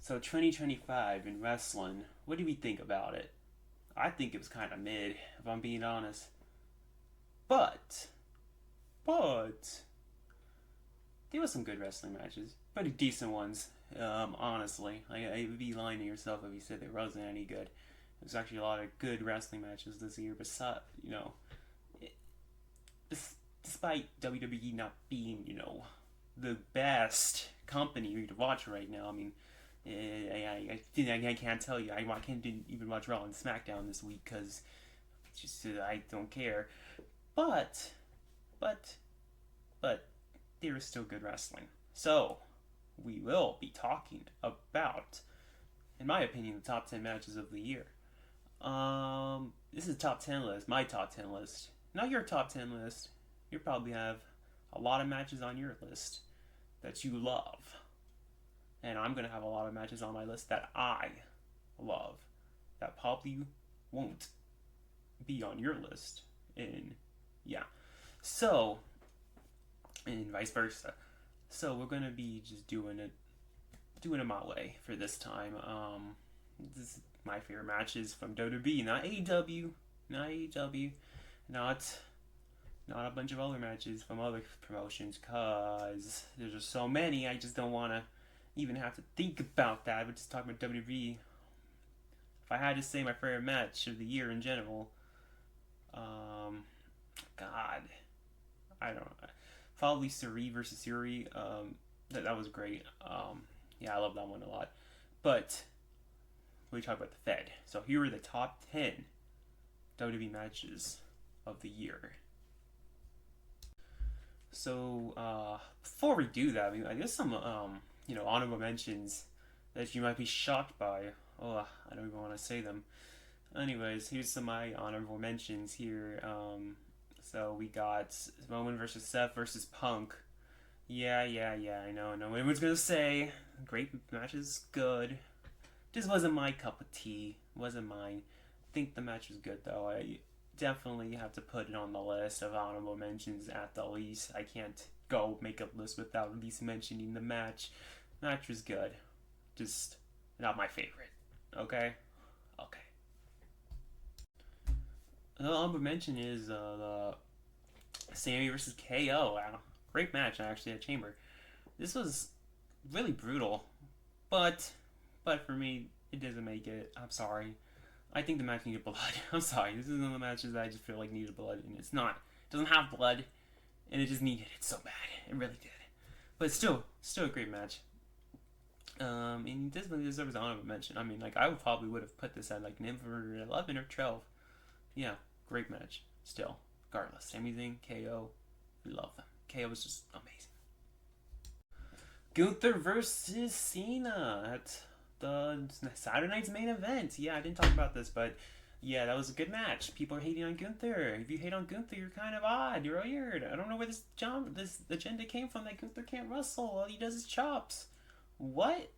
So 2025 in wrestling, what do we think about it? I think it was kind of mid, if I'm being honest. But, but there was some good wrestling matches, pretty decent ones. Honestly, I would be lying to yourself if you said there wasn't any good. There's actually a lot of good wrestling matches this year. Besides, it, despite WWE not being, the best company to watch right now. I mean, I can't tell you. I can't even watch Raw and SmackDown this week because just I don't care. But, but, but there is still good wrestling. So we will be talking about, in my opinion, the top 10 matches of the year. This is top 10 list, my top 10 list. Not your top 10 list. You probably have a lot of matches on your list that you love. And I'm going to have a lot of matches on my list that I love that probably won't be on your list. And yeah. So, and vice versa. So we're going to be just doing it my way for this time. This is my favorite matches from WWE, not AEW, not AEW, not a bunch of other matches from other promotions, cause there's just so many. I just don't want to even have to think about that. I would just talk about WWE. If I had to say my favorite match of the year in general, God, I don't know. Probably Suri versus Suri. That was great. Yeah, I love that one a lot. But we talk about the Fed. So here are the top 10 WWE matches of the year. So before we do that, I guess some honorable mentions that you might be shocked by. Oh, I don't even want to say them. Anyways, here's some of my honorable mentions here. So we got Roman versus Seth versus Punk. Yeah, I know. No one was gonna say great matches, good. Just wasn't my cup of tea. Wasn't mine. I think the match was good though. I definitely have to put it on the list of honorable mentions at the least. I can't go make a list without at least mentioning the match. Match was good. Just not my favorite. Okay? Okay. The honorable mention is the Sammy versus KO. Wow. Great match actually at Chamber. This was really brutal. But for me, it doesn't make it. I'm sorry. I think the match needed blood. I'm sorry. This is one of the matches that I just feel like needed blood, and it's not. It doesn't have blood, and it just needed it so bad. It really did. But still a great match. And this one deserves an honorable mention. I mean, like I would have put this at like number 11 or 12. Yeah, great match. Still, regardless, Sami Zayn, KO, we love them. KO was just amazing. Gunther versus Cena at the Saturday night's main event. Yeah, I didn't talk about this, but yeah, that was a good match. People are hating on Gunther. If you hate on Gunther, you're kind of odd. You're weird. I don't know where this agenda came from that Gunther can't wrestle. All he does is chops. What?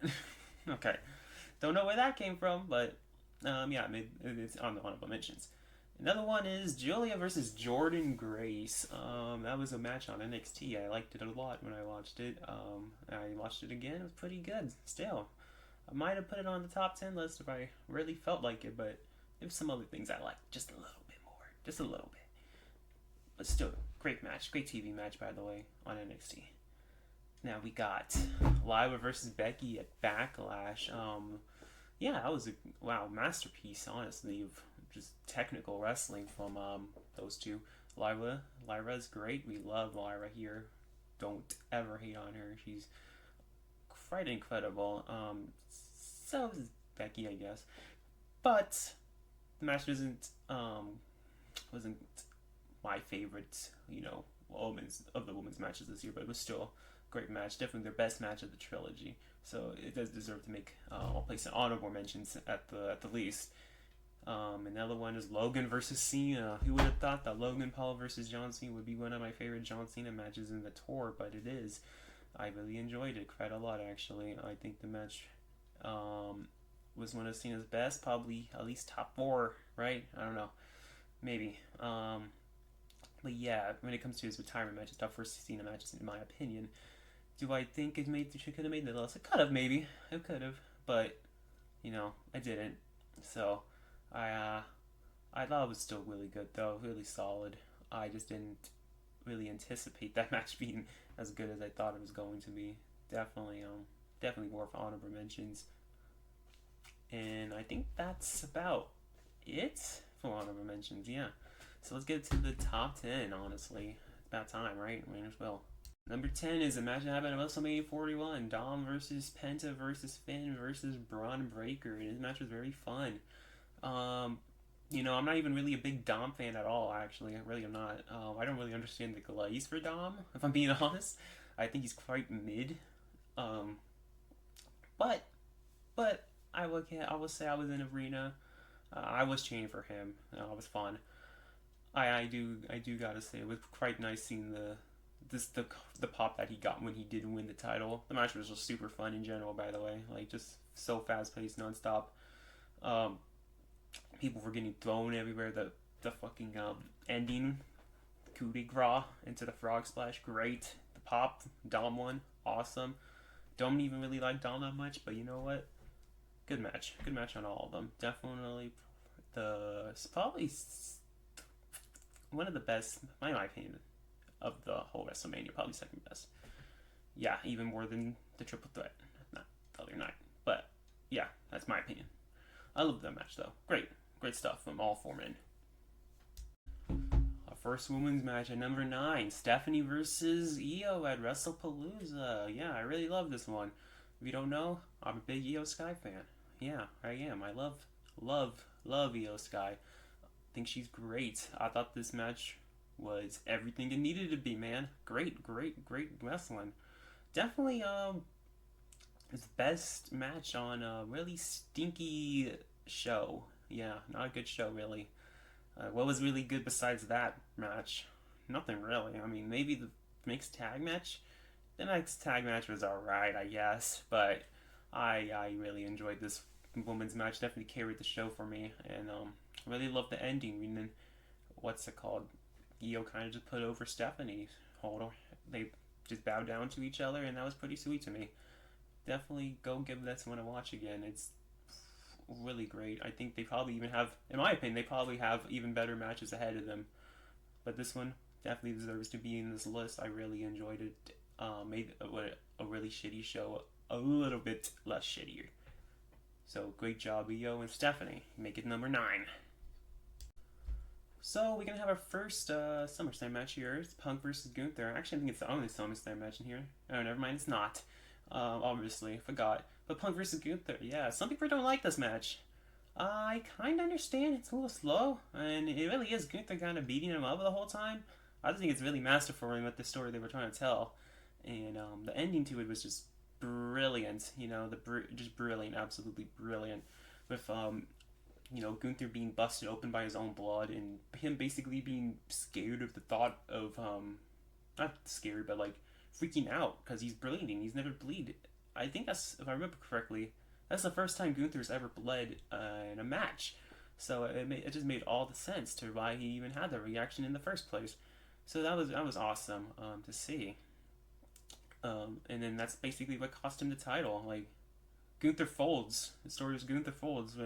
Okay, don't know where that came from, but yeah, it's on the honorable mentions. Another one is Julia versus Jordan Grace. That was a match on NXT. I liked it a lot when I watched it. I watched it again. It was pretty good. Still, I might have put it on the top 10 list if I really felt like it, but there's some other things I liked just a little bit more. Just a little bit. But still, great match. Great TV match, by the way, on NXT. Now we got Lyra versus Becky at Backlash. Yeah, that was a masterpiece, honestly, of just technical wrestling from those two. Lyra's great. We love Lyra here. Don't ever hate on her. She's quite incredible. So is Becky, I guess. But the match wasn't my favorite, of the women's matches this year, but it was still a great match. Definitely their best match of the trilogy. So it does deserve to make I'll place an honorable mentions at the least. Another one is Logan versus Cena. Who would have thought that Logan Paul versus John Cena would be one of my favorite John Cena matches in the tour, but it is. I really enjoyed it quite a lot, actually. I think the match was one of Cena's best, probably at least top 4, right? I don't know. Maybe. But yeah, when it comes to his retirement matches, top 4 Cena matches, in my opinion. Do I think it could have made the list? It could have, maybe. It could have. but you know, I didn't. So I uh, I thought it was still really good though, really solid. I just didn't really anticipate that match being as good as I thought it was going to be. Definitely, definitely more for honorable mentions. And I think that's about it for honorable mentions. Yeah. So let's get to the top 10. Honestly, it's about time, right? Might as well. Number 10 is a match that happened at WrestleMania 41. Dom versus Penta versus Finn versus Braun Breaker. And this match was very fun. Um, I'm not even really a big Dom fan at all, actually. I really am not. I don't really understand the glaze for Dom, if I'm being honest. I think he's quite mid. Um, but, I will say I was in arena. I was cheering for him. It was fun. I do gotta say it was quite nice seeing the pop that he got when he did win the title. The match was just super fun in general, by the way. Like just so fast paced, nonstop. Um, People were getting thrown everywhere. The fucking ending coup de grace into the frog splash, great. The pop, Dom one, awesome. Don't even really like Dom that much, but you know what? Good match on all of them. Definitely probably one of the best, in my opinion, of the whole WrestleMania. Probably second best. Yeah, even more than the triple threat. Not the other night, but yeah, that's my opinion. I love that match though. Great stuff from all four men. Our first women's match at number 9, Stephanie versus Io at WrestlePalooza. Yeah, I really love this one. If you don't know, I'm a big Io Sky fan. Yeah, I am. I love Io Sky. I think she's great. I thought this match was everything it needed to be, man. Great wrestling. Definitely his best match on a really stinky show. Yeah, not a good show really. What was really good besides that match? Nothing really. I mean, maybe the mixed tag match. The mixed tag match was alright, I guess, but I really enjoyed this women's match. Definitely carried the show for me, and really loved the ending. And then what's it called? Io kind of just put over Stephanie. They just bowed down to each other, and that was pretty sweet to me. Definitely go give this one a watch again. It's really great. I think they probably even have, in my opinion, they probably have even better matches ahead of them. But this one definitely deserves to be in this list. I really enjoyed it. Made a really shitty show a little bit less shittier. So great job, Io and Stephanie. Make it number 9. So we're gonna have our first SummerSlam match here. It's Punk versus Gunther. Actually, I think it's the only SummerSlam match in here. Oh, never mind, it's not. Obviously, forgot. But Punk versus Gunther, yeah. Some people don't like this match. I kind of understand. It's a little slow, and it really is Gunther kind of beating him up the whole time. I just think it's really masterful in what the story they were trying to tell, and the ending to it was just brilliant. Just brilliant, absolutely brilliant. With Gunther being busted open by his own blood, and him basically being scared of the thought of not scared, but like freaking out because he's bleeding. He's never bleed. I think that's, if I remember correctly, that's the first time Gunther's ever bled in a match. So it just made all the sense to why he even had that reaction in the first place. So that was awesome to see. And then that's basically what cost him the title. Like Gunther folds. The story is Gunther folds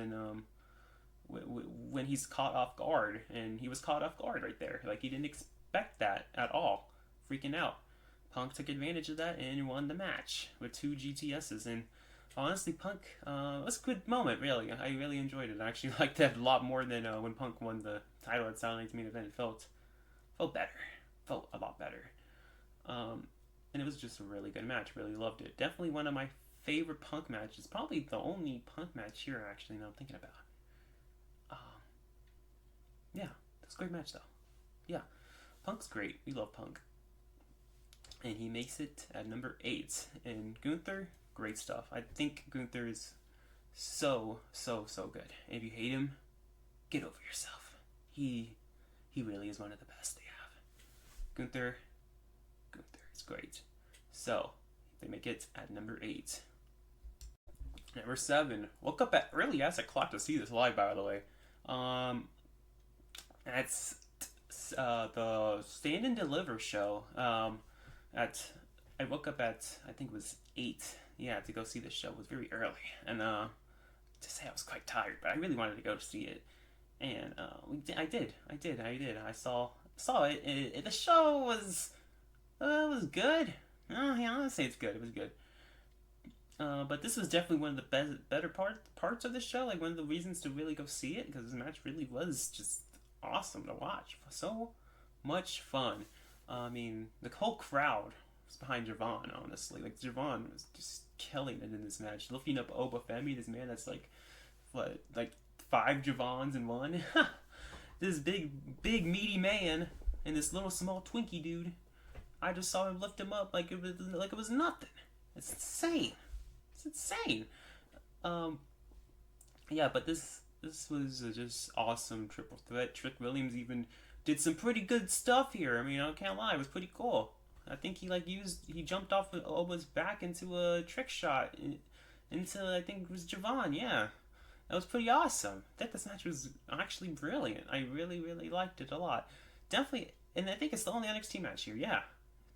when he's caught off guard, and he was caught off guard right there. Like he didn't expect that at all, freaking out. Punk took advantage of that and won the match with 2 GTSs. And honestly, Punk, it was a good moment, really. I really enjoyed it. I actually liked that a lot more than when Punk won the title at Saturday Night's Main Event. It felt better. Felt a lot better. And it was just a really good match. Really loved it. Definitely one of my favorite Punk matches. Probably the only Punk match here, actually, now I'm thinking about. Yeah, that's a great match, though. Yeah, Punk's great. We love Punk. And he makes it at number 8. And Gunther, great stuff. I think Gunther is so good. And if you hate him, get over yourself. He really is one of the best they have. Gunther is great. So they make it at number 8. Number 7. Woke up at early ass o'clock to see this live, by the way. That's the Stand and Deliver show. I woke up at, I think it was 8 yeah, to go see the show was very early, and to say I was quite tired, but I really wanted to go to see it, and I saw it. The show was good. Oh, yeah, I'm gonna say it's good. It was good. But this was definitely one of the better parts of the show. Like one of the reasons to really go see it because this match really was just awesome to watch. So much fun. I mean, the whole crowd was behind Javon. Honestly, like Javon was just killing it in this match, lifting up Obafemi, this man that's like five Javons in one. This big meaty man and this little small Twinkie dude. I just saw him lift him up like it was nothing. It's insane. It's insane. Um, yeah, but this was just awesome triple threat. Trick Williams even did some pretty good stuff here. I mean, I can't lie, it was pretty cool. I think he jumped off of Oba's back into a trick shot into I think it was Javon. Yeah, that was pretty awesome. I think this match was actually brilliant. I really liked it a lot. Definitely, and I think it's the only NXT match here. Yeah,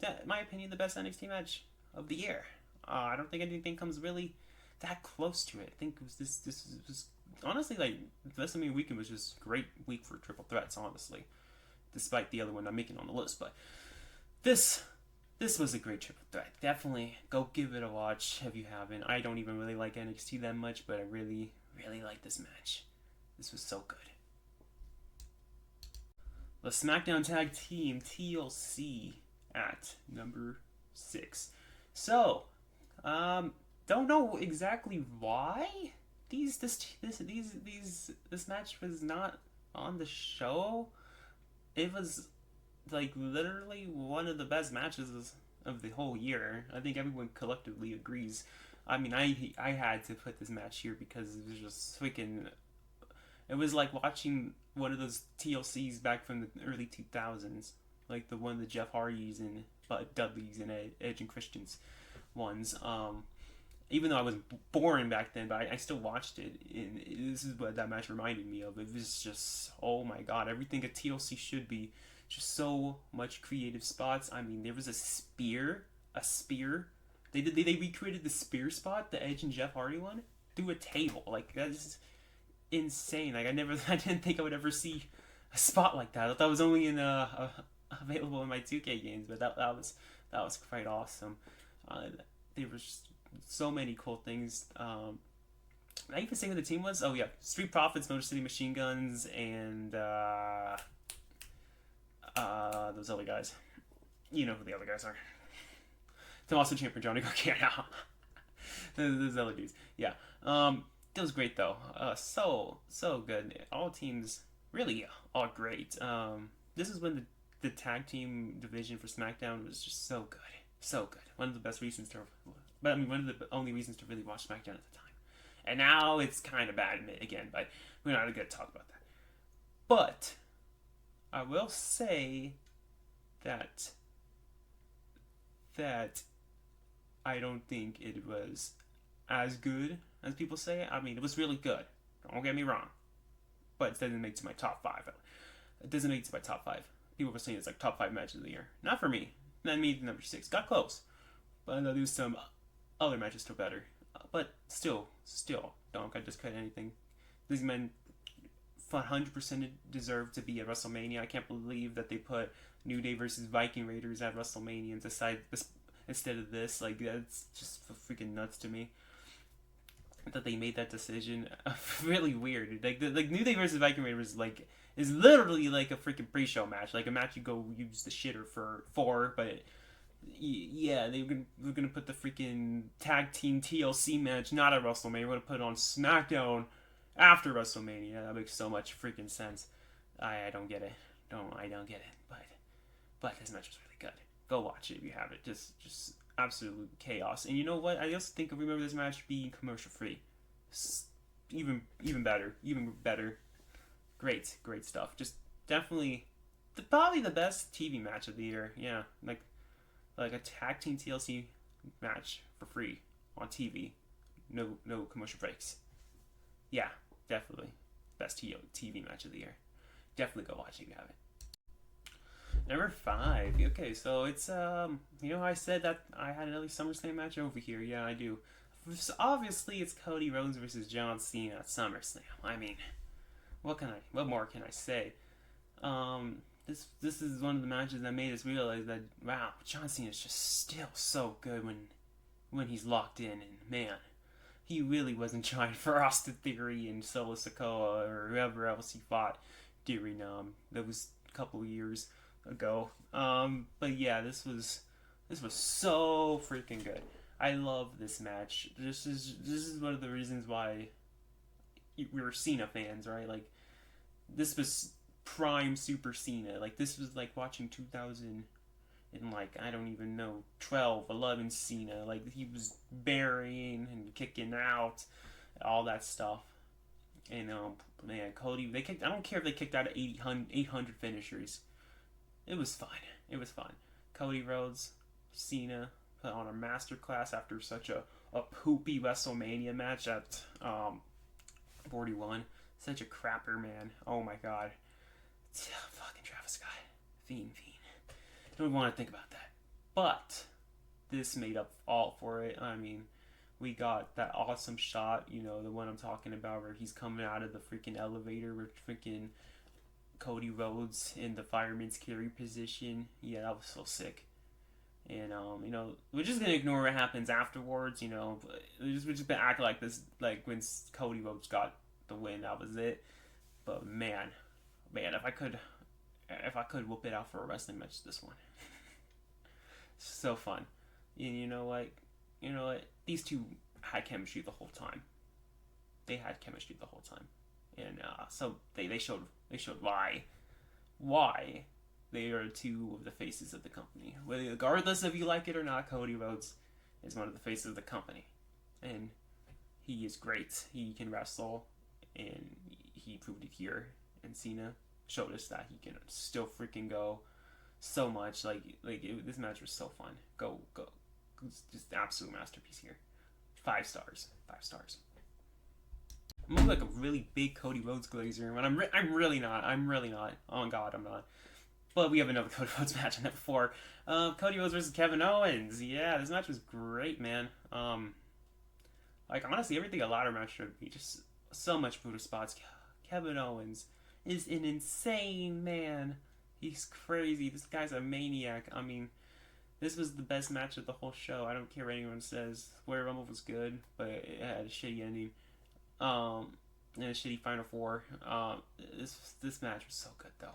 that in my opinion the best NXT match of the year. I don't think anything comes really that close to it. I think it was this was honestly like WrestleMania weekend was just a great week for triple threats. Honestly, despite the other one I'm making on the list, but this was a great triple threat. Definitely go give it a watch if you haven't. I don't even really like NXT that much, but I really like this match. This was so good. The SmackDown Tag Team TLC at number 6. So, don't know exactly why this match was not on the show. It was like literally one of the best matches of the whole year. I think everyone collectively agrees. I mean, I had to put this match here because it was just freaking. It was like watching one of those TLCs back from the early 2000s, like the one the Jeff Hardys and Dudleys and Edge and Christians ones. Even though I was born back then, but I still watched it, and this is what that match reminded me of. It was just, oh my god, everything a TLC should be. Just so much creative spots. I mean, there was a spear. They recreated the spear spot, the Edge and Jeff Hardy one, through a table. Like that's insane. Like I didn't think I would ever see a spot like that. I thought it was only available in my 2K games, but that was quite awesome. There was just so many cool things. I even say who the team was. Oh yeah, Street Profits, Motor City Machine Guns, and those other guys. You know who the other guys are. Tommaso Ciampa, Johnny Gargano. Those other dudes. Yeah. It was great though. So good. All teams really are great. This is when the tag team division for SmackDown was just so good. So good. One of the best reasons to, but I mean, one of the only reasons to really watch SmackDown at the time. And now it's kind of bad again, but we're not going to talk about that. But I will say that I don't think it was as good as people say. I mean, it was really good. Don't get me wrong, but it doesn't make it to my top 5. It doesn't make it to my top 5. People were saying it's like top 5 matches of the year. Not for me. Not me. Number 6 got close, but I'll do some other matches still better. But still, don't discredit anything. These men 100% deserve to be at WrestleMania. I can't believe that they put New Day versus Viking Raiders at WrestleMania instead of this. Like, that's just freaking nuts to me that they made that decision. Really weird. Like New Day versus Viking Raiders is literally like a freaking pre-show match, like a match you go use the shitter for. But yeah, we're gonna put the freaking tag team TLC match not at WrestleMania. We're gonna put it on SmackDown after WrestleMania. That makes so much freaking sense. I don't get it. I don't get it. But this match was really good. Go watch it if you have it. Just absolute chaos. And you know what? I also think I remember this match being commercial free. Even better. Great stuff. Just definitely probably the best TV match of the year. Yeah, like a tag team TLC match for free on TV. No commercial breaks. Yeah, definitely best TV match of the year. Definitely go watch it if you haven't. Number 5. Okay, so it's I said that I had another SummerSlam match over here. Yeah, I do. So obviously, it's Cody Rhodes versus John Cena at SummerSlam. I mean, what more can I say? This is one of the matches that made us realize that wow, John Cena is just still so good when he's locked in, and man, he really wasn't trying for Austin Theory and Solo Sikoa or whoever else he fought during that was a couple of years ago. But yeah, this was so freaking good. I love this match. This is one of the reasons why we were Cena fans, right? Like this was prime Super Cena. Like this was like watching 2000 in like I don't even know 12, 11 Cena. Like he was burying and kicking out, all that stuff. And man, Cody, they kicked. I don't care if they kicked out of 800 finishers. It was fun. It was fun. Cody Rhodes, Cena put on a masterclass after such a poopy WrestleMania match at 41. Such a crapper, man. Oh my god. Fucking Travis Scott. Fiend. Don't even want to think about that. But this made up all for it. I mean, we got that awesome shot, the one I'm talking about where he's coming out of the freaking elevator with freaking Cody Rhodes in the fireman's carry position. Yeah, that was so sick. And we're just gonna ignore what happens afterwards. We're just gonna act like this, like when Cody Rhodes got the win, that was it. But man, if I could whoop it out for a wrestling match, this one. So fun. And you know what? These two had chemistry the whole time. They had chemistry the whole time, and so they showed why they are two of the faces of the company. Regardless if you like it or not, Cody Rhodes is one of the faces of the company, and he is great. He can wrestle, and he proved it here. And Cena showed us that he can still freaking go so much. This match was so fun. Go. It's just an absolute masterpiece here. 5 stars. 5 stars. I'm like a really big Cody Rhodes glazer, and I'm really not. Oh God, I'm not. But we have another Cody Rhodes match on that 4. Cody Rhodes versus Kevin Owens. Yeah, this match was great, man. Honestly, everything a ladder match should be. Just so much brutal spots. Kevin Owens is an insane man. He's crazy. This guy's a maniac. I mean, this was the best match of the whole show. I don't care what anyone says. Royal Rumble was good, but it had a shitty ending. And a shitty Final 4. This match was so good though.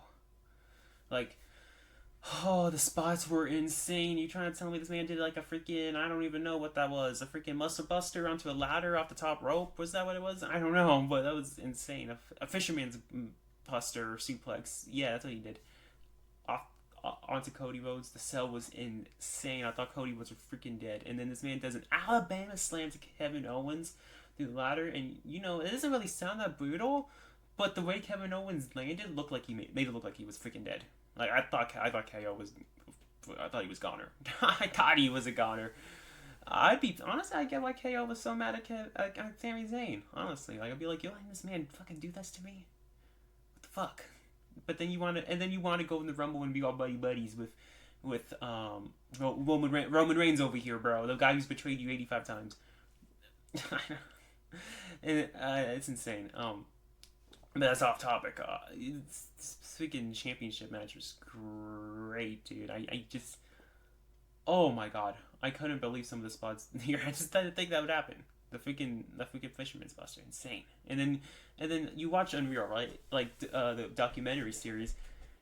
The spots were insane. You trying to tell me this man did like a freaking, I don't even know what that was, a freaking muscle buster onto a ladder off the top rope? Was that what it was? I don't know, but that was insane. A fisherman's buster or suplex. Yeah, that's what he did. Onto Cody Rhodes. The sell was insane. I thought Cody was freaking dead. And then this man does an Alabama slam to Kevin Owens through the ladder. And, it doesn't really sound that brutal, but the way Kevin Owens landed looked like he made it look like he was freaking dead. Like, I thought KO was... I thought he was goner. I thought he was a goner. Honestly, I get why KO was so mad at Sami Zayn. Honestly. I'd be like, you're letting this man fucking do this to me? What the fuck? But then you want to go in the Rumble and be all buddies with Roman Reigns over here, bro. The guy who's betrayed you 85 times. And it's insane. But that's off topic. This freaking championship match was great, dude. I just, oh my god, I couldn't believe some of the spots here. I just didn't think that would happen. The freaking Fisherman's Buster, insane. And then you watch Unreal, right? Like the documentary series,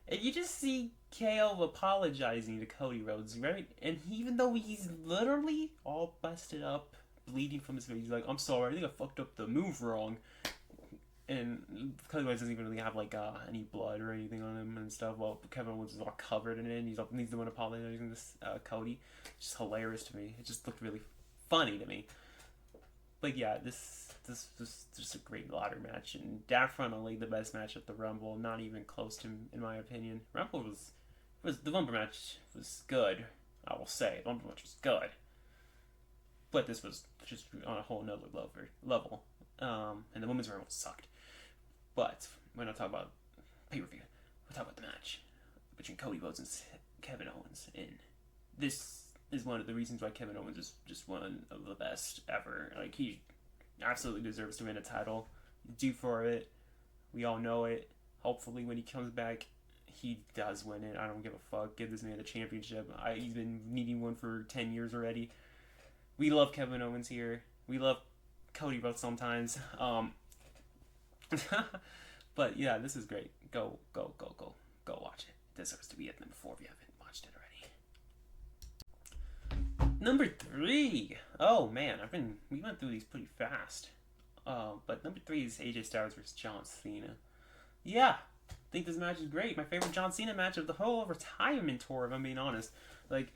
and you just see KO apologizing to Cody Rhodes, right? And even though he's literally all busted up, bleeding from his face, he's like, "I'm sorry, I think I fucked up the move wrong." And Cody Rhodes doesn't even really have any blood or anything on him and stuff. Well, Kevin Owens is all covered in it, and he's the one apologizing to Cody. It's just hilarious to me. It just looked really funny to me. But yeah, this was just a great ladder match, and definitely the best match at the Rumble. Not even close to, in my opinion. The Rumble match was good. I will say the Rumble match was good, but this was just on a whole nother level. And the women's Rumble sucked. But we're not talking about pay-per-view. We're talking about the match between Cody Rhodes and Kevin Owens, and this is one of the reasons why Kevin Owens is just one of the best ever. Like, he absolutely deserves to win a title. He's due for it. We all know it. Hopefully, when he comes back, he does win it. I don't give a fuck. Give this man a championship. He's been needing one for 10 years already. We love Kevin Owens here. We love Cody Rhodes sometimes. But yeah, this is great. Go watch it. It deserves to be at number 4 if you haven't watched it already. Number 3. Oh man, we went through these pretty fast. But number 3 is AJ Styles versus John Cena. Yeah, I think this match is great. My favorite John Cena match of the whole retirement tour, if I'm being honest. Like,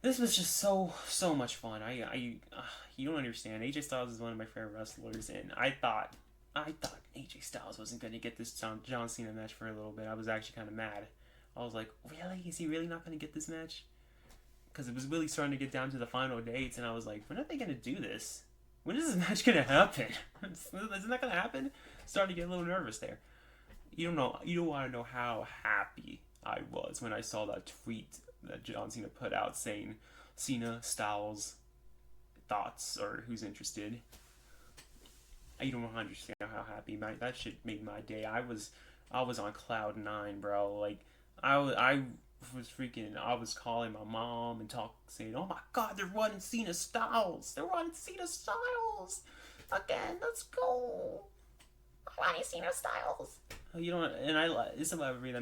this was just so much fun. You don't understand. AJ Styles is one of my favorite wrestlers, and I thought AJ Styles wasn't going to get this John Cena match for a little bit. I was actually kind of mad. I was like, really? Is he really not going to get this match? Because it was really starting to get down to the final dates, and I was like, when are they going to do this? When is this match going to happen? Isn't that going to happen? Starting to get a little nervous there. You don't want to know how happy I was when I saw that tweet that John Cena put out saying Cena, Styles, thoughts, or who's interested. You don't understand how happy that shit made my day. I was on cloud 9, bro. Like, I was calling my mom and saying, oh my god, they're running Cena Styles. They're running Cena Styles again. Let's go. Running Cena Styles. That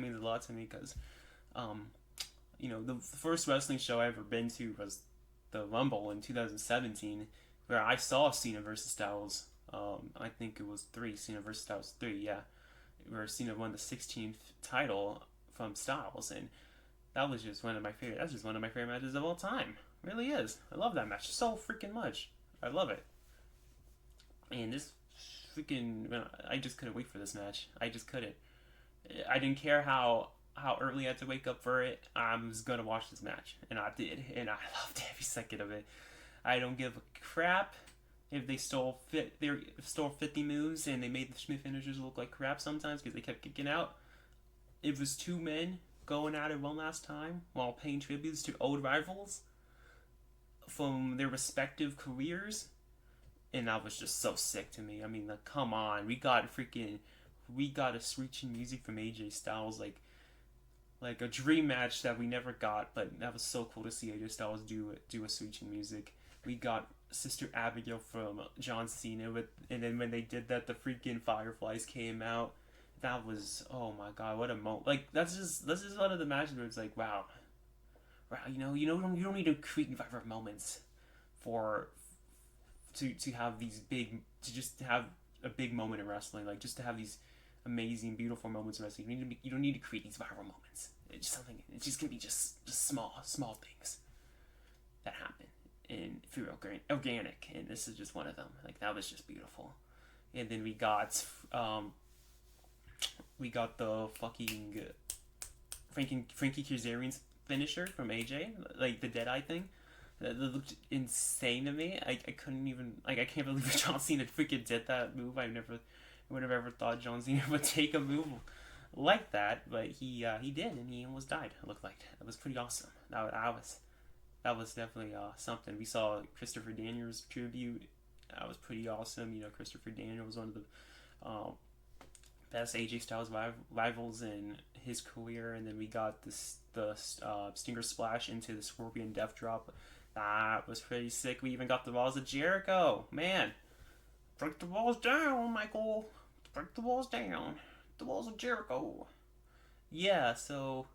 means a lot to me because, the first wrestling show I ever been to was the Rumble in 2017, where I saw Cena versus Styles. I think it was Cena versus Styles 3, yeah, where Cena won the 16th title from Styles, and that was just one of my favorite. That's just one of my favorite matches of all time. It really is. I love that match so freaking much. I love it. And this I just couldn't wait for this match. I just couldn't. I didn't care how early I had to wake up for it. I was gonna watch this match, and I did, and I loved every second of it. I don't give a crap if they stole 50 moves and they made the Schmidt finishers look like crap sometimes because they kept kicking out. It was 2 men going at it one last time while paying tributes to old rivals from their respective careers, and that was just so sick to me. I mean, like, come on, we got a screeching music from AJ Styles, like a dream match that we never got, but that was so cool to see AJ Styles do a screeching music. We got Sister Abigail from John Cena and then when they did that, the freaking Fireflies came out. That was, oh my god, what a moment! Like, this is one of the matches where it's like, wow, you don't need to create viral moments to have these just to have a big moment in wrestling, like just to have these amazing, beautiful moments in wrestling. You don't need to create these viral moments. It's just gonna be just small things that happen and feel organic, and this is just one of them. Like, that was just beautiful. And then we got the fucking Frankie Kazarian's finisher from AJ, like the Deadeye thing. That looked insane to me. I couldn't even, like, I can't believe John Cena freaking did that move. I would have ever thought John Cena would take a move like that, but he did, and he almost died. It looked like that was pretty awesome. That was definitely something. We saw Christopher Daniels tribute. That was pretty awesome. Christopher Daniels was one of the best AJ Styles rivals in his career, and then we got the Stinger Splash into the Scorpion Death Drop. That was pretty sick. We even got the Walls of Jericho. Man, break the walls down, Michael. Break the walls down. The Walls of Jericho. Yeah, so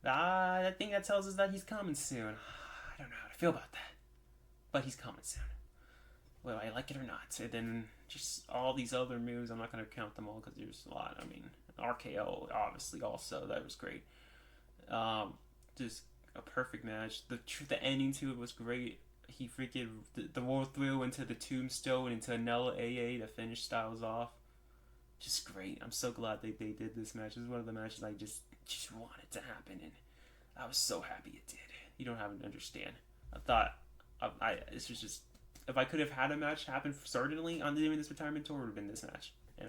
I think that tells us that he's coming soon. I don't know how to feel about that, but he's coming soon, whether I like it or not. And then just all these other moves, I'm not going to count them all because there's a lot. I mean, RKO, obviously, also, that was great. Just a perfect match. The ending to it was great. He freaking the roll through into the tombstone into Nella AA to finish Styles off. Just great. I'm so glad they did this match. This is one of the matches I just wanted to happen, and I was so happy it did. You don't have to understand. I thought this was just, if I could have had a match happen certainly on doing this retirement tour, it would have been this match. And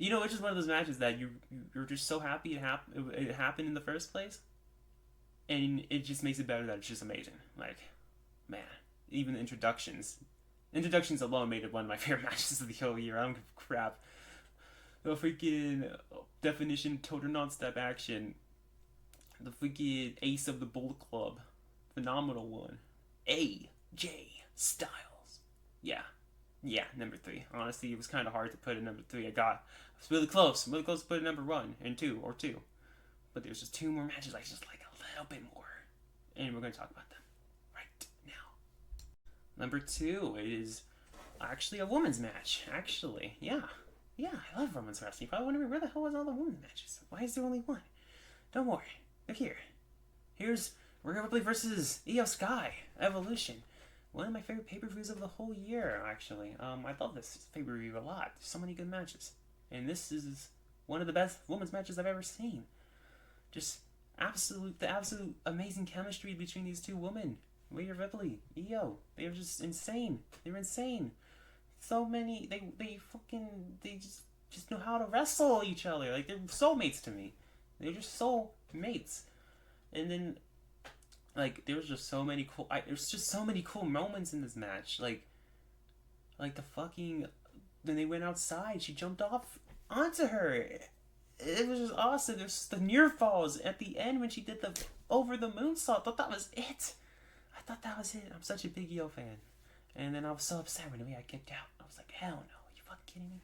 You know, it's just one of those matches that you're just so happy it happened in the first place, and it just makes it better that it's just amazing. Like, man, even the introductions alone made it one of my favorite matches of the whole year. I don't give a crap. The freaking definition total non-step action, the freaking ace of the Bullet Club, phenomenal one, AJ Styles. Yeah, yeah, number three. Honestly, it was kind of hard to put at number three. I was really close to put it number one and two, but there's just two more matches I just like a little bit more, and we're gonna talk about them right now. Number two is actually a women's match. Actually, yeah. Yeah, I love women's wrestling. You probably wondering where the hell was all the women's matches? Why is there only one? Don't worry. They're here. Here's Rhea Ripley versus Io Sky Evolution. One of my favorite pay-per-views of the whole year, actually. I love this pay-per-view a lot. There's so many good matches. And this is one of the best women's matches I've ever seen. Just the absolute amazing chemistry between these two women. Rhea Ripley, Io. They're just insane. They're insane. So many, they just know how to wrestle each other. Like, they're soulmates to me. They're just soulmates. And then, like, there's just so many cool moments in this match. Like the fucking, when they went outside, she jumped off onto her. It was just awesome. There's the near falls at the end when she did the over the moonsault. I thought that was it. I'm such a big Io fan. And then I was so upset when I kicked out. I was like, hell no, are you fucking kidding me?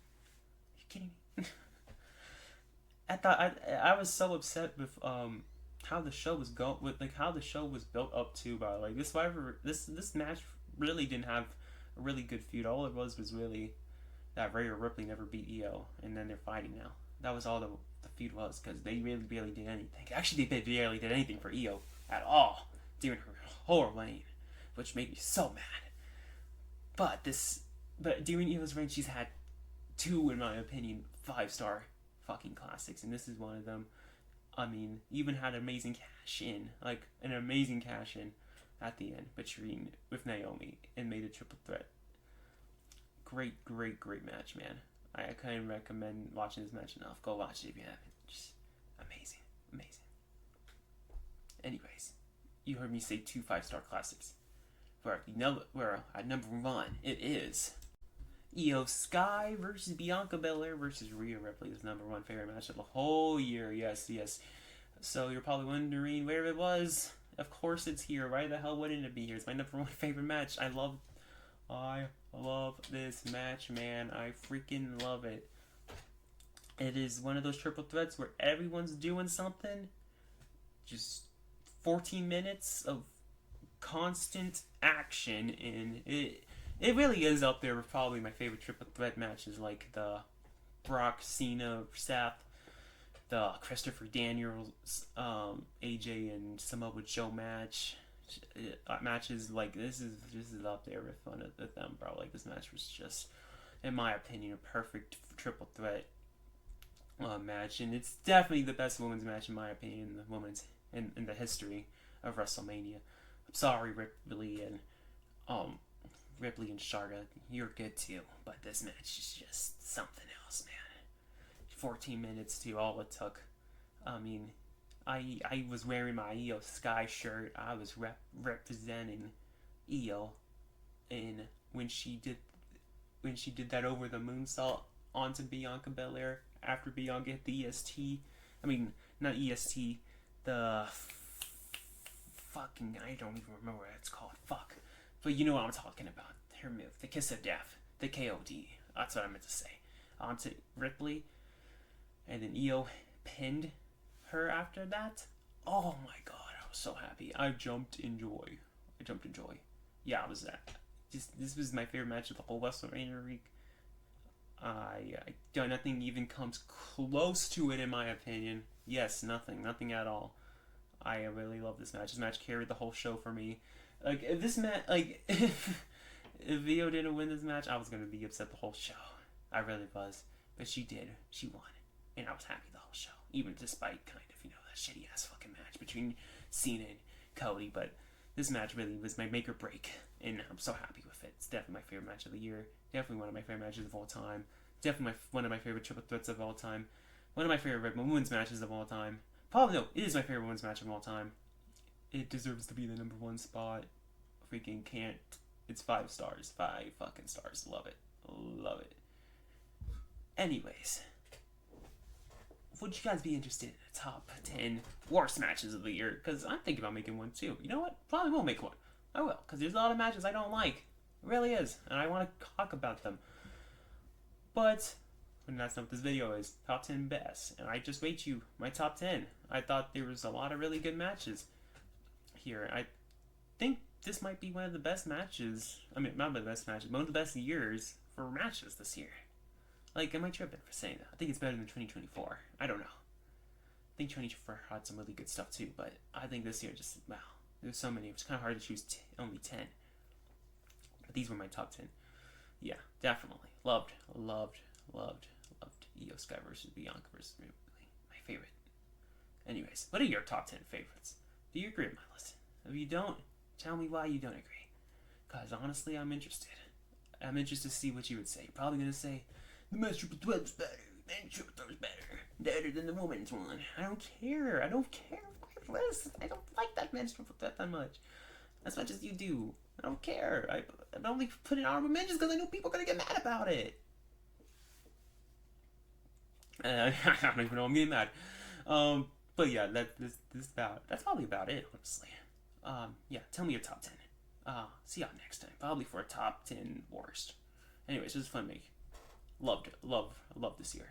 Are you kidding me? I was so upset with how the show was how the show was built up to by like this match really didn't have a really good feud. All it was really that Rhea Ripley never beat Io, and then they're fighting now. That was all the feud was, because they really barely did anything. Actually, they barely did anything for Io at all during her whole reign, which made me so mad. But during Eva's reign, she's had two, in my opinion, 5-star fucking classics, and this is one of them. I mean, even had an amazing cash in at the end with Naomi, and made a triple threat. Great match, man. I couldn't recommend watching this match enough. Go watch it if you haven't. Just amazing. Anyways, you heard me say two 5-star classics. Where at number one, it is Io Sky versus Bianca Belair versus Rhea Ripley. Is number one favorite match of the whole year. Yes. So you're probably wondering where it was. Of course it's here. Why the hell wouldn't it be here? It's my number one favorite match. I love this match, man. I freaking love it. It is one of those triple threats where everyone's doing something. Just 14 minutes of constant action, and it really is up there with probably my favorite triple threat matches, like the Brock Cena Seth, the Christopher Daniels AJ and Samoa Joe matches. Like this is up there with one of them, bro. Like this match was just, in my opinion, a perfect triple threat match, and it's definitely the best women's match in my opinion in the history of WrestleMania. I'm sorry, Ripley and Charlotte, you're good too, but this match is just something else, man. 14 minutes to all it took. I mean, I was wearing my Io Sky shirt. I was representing Io, and when she did that over the moonsault onto Bianca Belair after Bianca hit the EST. I mean, not EST. The fucking, I don't even remember what it's called. Fuck. But you know what I'm talking about. Her move, the Kiss of Death, the KOD. That's what I meant to say. Onto Ripley, and then Io pinned her after that. Oh my god, I was so happy. I jumped in joy. Yeah, I was that. This was my favorite match of the whole WrestleMania week. Nothing even comes close to it in my opinion. Yes, nothing at all. I really love this match. This match carried the whole show for me. Like if this match, if Io didn't win this match, I was gonna be upset the whole show. I really was, but she did. She won, and I was happy the whole show, even despite kind of that shitty ass fucking match between Cena and Cody. But this match really was my make or break, and I'm so happy with it. It's definitely my favorite match of the year. Definitely one of my favorite matches of all time. Definitely one of my favorite triple threats of all time. One of my favorite women's matches of all time. Probably no, it is my favorite women's match of all time. It deserves to be the #1 spot. Freaking can't. It's 5 stars. 5 fucking stars. Love it. Love it. Anyways, would you guys be interested in the top 10 worst matches of the year? Because I'm thinking about making one too. You know what? Probably won't make one. I will, because there's a lot of matches I don't like. It really is. And I want to talk about them. But that's not what this video is. Top 10 best. And I just rate you my top 10. I thought there was a lot of really good matches here. I think this might be one of the best matches. I mean, not the best matches, but one of the best years for matches this year. Like, am I tripping for saying that? I think it's better than 2024. I don't know. I think 2024 had some really good stuff too, but I think this year just, wow. There's so many. It was kind of hard to choose only 10. But these were my top 10. Yeah, definitely. Loved Io Sky versus Bianca versus Ripley. My favorite. Anyways, what are your top 10 favorites? Do you agree with my list? If you don't, tell me why you don't agree. Because honestly, I'm interested. I'm interested to see what you would say. You're probably going to say, the men's triple threat's better. The men's triple threat's better than the women's one. I don't care. I don't care. List. I don't like that men's triple threat that much. As much as you do. I don't care. I only put in honorable mentions because I know people are going to get mad about it. I don't even know I'm getting mad. But yeah, that's probably about it, honestly. Yeah, tell me your top 10. See y'all next time. Probably for a top 10 worst. Anyways, it was fun making. Loved it. Love this year.